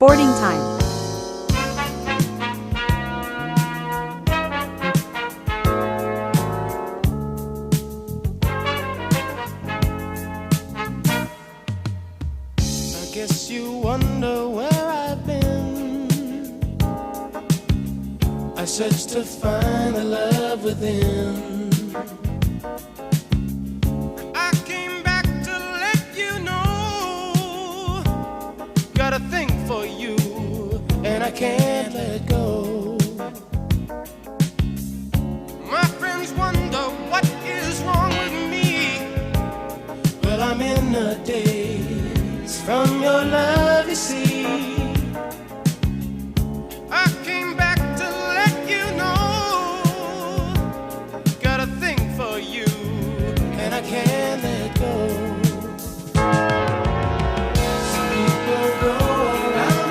Boarding time. I guess you wonder where I've been. I searched to find the love within. I came back to let you know, got a thing for you, and I can't let go. My friends wonder what is wrong with me. Well, I'm in a daze from your love, you see.